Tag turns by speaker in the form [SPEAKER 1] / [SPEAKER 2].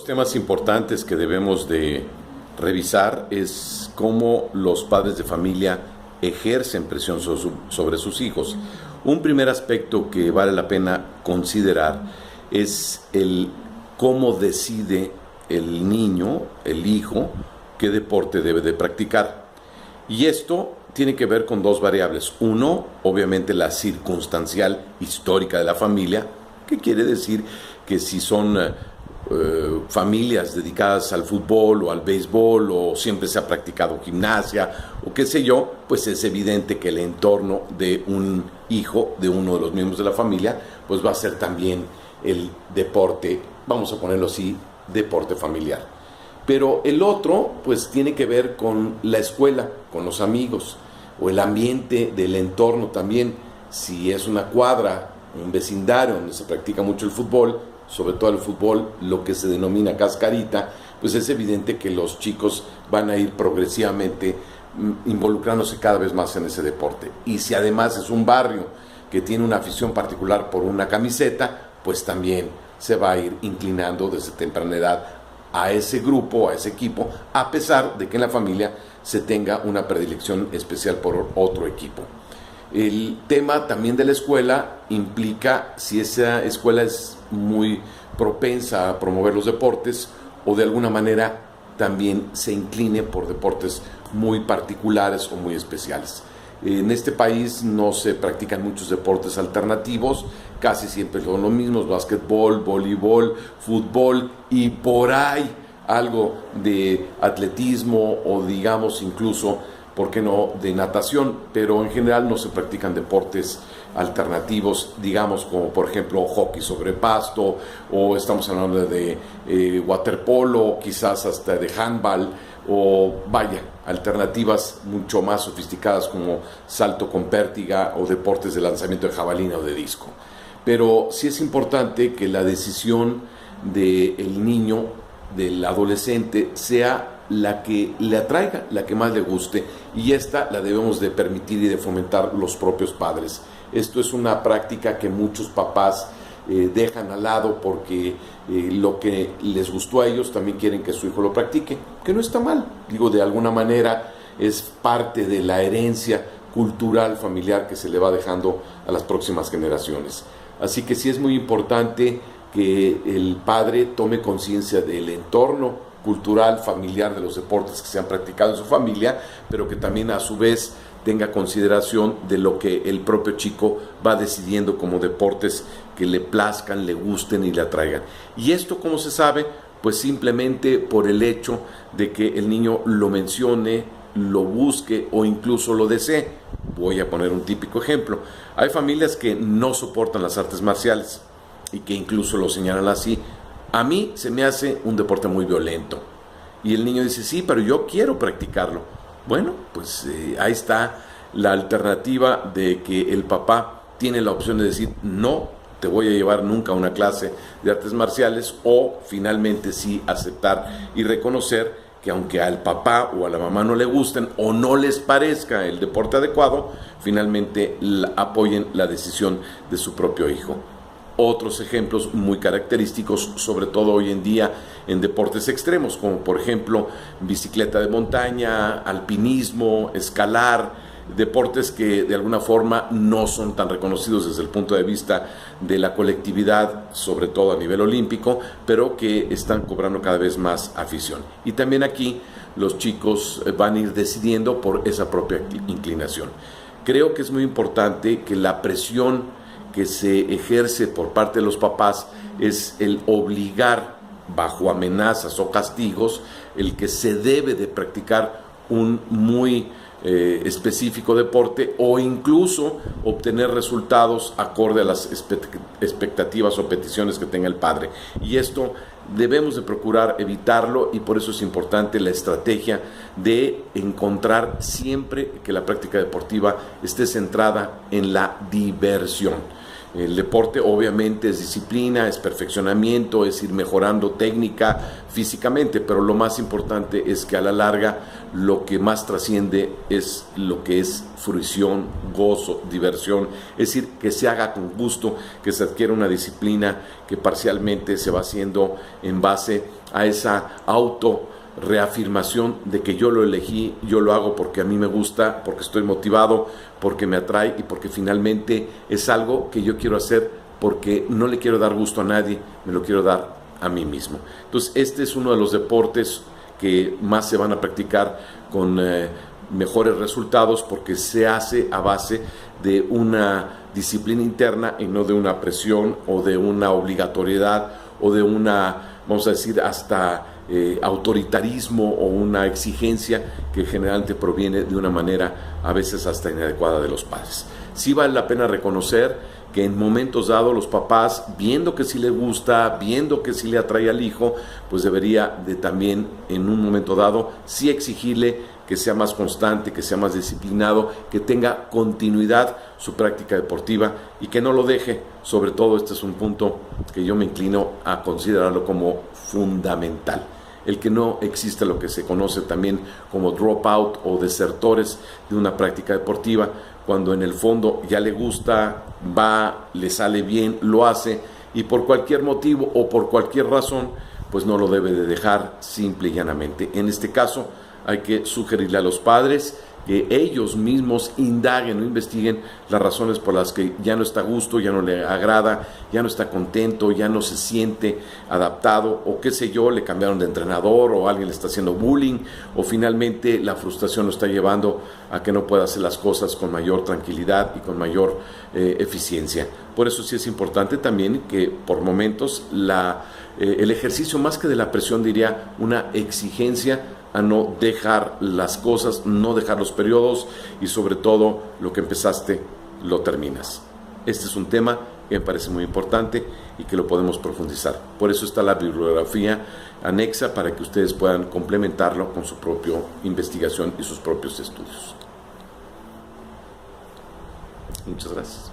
[SPEAKER 1] temas importantes que debemos de revisar es cómo los padres de familia ejercen presión sobre sus hijos. Un primer aspecto que vale la pena considerar es el cómo decide el niño, el hijo, qué deporte debe de practicar. Y esto tiene que ver con dos variables. Uno, obviamente la circunstancial histórica de la familia, que quiere decir que si son familias dedicadas al fútbol o al béisbol, o siempre se ha practicado gimnasia o qué sé yo, pues es evidente que el entorno de un hijo de uno de los miembros de la familia pues va a ser también el deporte, vamos a ponerlo así, deporte familiar. Pero el otro pues tiene que ver con la escuela, con los amigos o el ambiente del entorno también. Si es una cuadra, un vecindario donde se practica mucho el fútbol, sobre todo el fútbol, lo que se denomina cascarita, pues es evidente que los chicos van a ir progresivamente involucrándose cada vez más en ese deporte. Y si además es un barrio que tiene una afición particular por una camiseta, pues también se va a ir inclinando desde temprana edad a ese grupo, a ese equipo, a pesar de que en la familia se tenga una predilección especial por otro equipo. El tema también de la escuela implica si esa escuela es muy propensa a promover los deportes o de alguna manera también se incline por deportes muy particulares o muy especiales. En este país no se practican muchos deportes alternativos, casi siempre son los mismos: básquetbol, voleibol, fútbol y por ahí algo de atletismo o digamos incluso, ¿por qué no?, de natación, pero en general no se practican deportes alternativos, digamos como por ejemplo hockey sobre pasto, o estamos hablando de waterpolo, quizás hasta de handball, o vaya, alternativas mucho más sofisticadas como salto con pértiga o deportes de lanzamiento de jabalina o de disco. Pero sí es importante que la decisión del niño, del adolescente, sea la que le atraiga, la que más le guste, y esta la debemos de permitir y de fomentar los propios padres. Esto es una práctica que muchos papás dejan al lado porque lo que les gustó a ellos también quieren que su hijo lo practique, que no está mal, digo, de alguna manera es parte de la herencia cultural familiar que se le va dejando a las próximas generaciones. Así que sí es muy importante que el padre tome conciencia del entorno cultural, familiar, de los deportes que se han practicado en su familia, pero que también a su vez tenga consideración de lo que el propio chico va decidiendo como deportes que le plazcan, le gusten y le atraigan. ¿Y esto cómo se sabe? Pues simplemente por el hecho de que el niño lo mencione, lo busque o incluso lo desee. Voy a poner un típico ejemplo. Hay familias que no soportan las artes marciales y que incluso lo señalan así: a mí se me hace un deporte muy violento. Y el niño dice: sí, pero yo quiero practicarlo. Bueno, pues ahí está la alternativa de que el papá tiene la opción de decir: no te voy a llevar nunca a una clase de artes marciales, o finalmente sí aceptar y reconocer que aunque al papá o a la mamá no le gusten o no les parezca el deporte adecuado, finalmente apoyen la decisión de su propio hijo. Otros ejemplos muy característicos, sobre todo hoy en día en deportes extremos, como por ejemplo bicicleta de montaña, alpinismo, escalar, deportes que de alguna forma no son tan reconocidos desde el punto de vista de la colectividad, sobre todo a nivel olímpico, pero que están cobrando cada vez más afición. Y también aquí los chicos van a ir decidiendo por esa propia inclinación. Creo que es muy importante que la presión que se ejerce por parte de los papás es el obligar bajo amenazas o castigos el que se debe de practicar un muy específico deporte, o incluso obtener resultados acorde a las expectativas o peticiones que tenga el padre. Y esto debemos de procurar evitarlo, y por eso es importante la estrategia de encontrar siempre que la práctica deportiva esté centrada en la diversión. El deporte obviamente es disciplina, es perfeccionamiento, es ir mejorando técnica físicamente, pero lo más importante es que a la larga lo que más trasciende es lo que es fruición, gozo, diversión, es decir, que se haga con gusto, que se adquiera una disciplina que parcialmente se va haciendo en base a esa reafirmación de que yo lo elegí, yo lo hago porque a mí me gusta, porque estoy motivado, porque me atrae y porque finalmente es algo que yo quiero hacer porque no le quiero dar gusto a nadie, me lo quiero dar a mí mismo. Entonces este es uno de los deportes que más se van a practicar con mejores resultados porque se hace a base de una disciplina interna y no de una presión o de una obligatoriedad o de una, vamos a decir, hasta autoritarismo o una exigencia que generalmente proviene de una manera a veces hasta inadecuada de los padres. Sí vale la pena reconocer que en momentos dados los papás, viendo que sí le gusta, viendo que sí le atrae al hijo, pues debería de también en un momento dado sí exigirle que sea más constante, que sea más disciplinado, que tenga continuidad su práctica deportiva y que no lo deje. Sobre todo este es un punto que yo me inclino a considerarlo como fundamental. El que no exista lo que se conoce también como dropout o desertores de una práctica deportiva, cuando en el fondo ya le gusta, va, le sale bien, lo hace y por cualquier motivo o por cualquier razón, pues no lo debe de dejar simple y llanamente. En este caso hay que sugerirle a los padres que ellos mismos indaguen o investiguen las razones por las que ya no está a gusto, ya no le agrada, ya no está contento, ya no se siente adaptado o qué sé yo, le cambiaron de entrenador o alguien le está haciendo bullying o finalmente la frustración lo está llevando a que no pueda hacer las cosas con mayor tranquilidad y con mayor eficiencia. Por eso sí es importante también que por momentos el ejercicio, más que de la presión, diría una exigencia a no dejar las cosas, no dejar los periodos y sobre todo lo que empezaste lo terminas. Este es un tema que me parece muy importante y que lo podemos profundizar. Por eso está la bibliografía anexa para que ustedes puedan complementarlo con su propia investigación y sus propios estudios. Muchas gracias.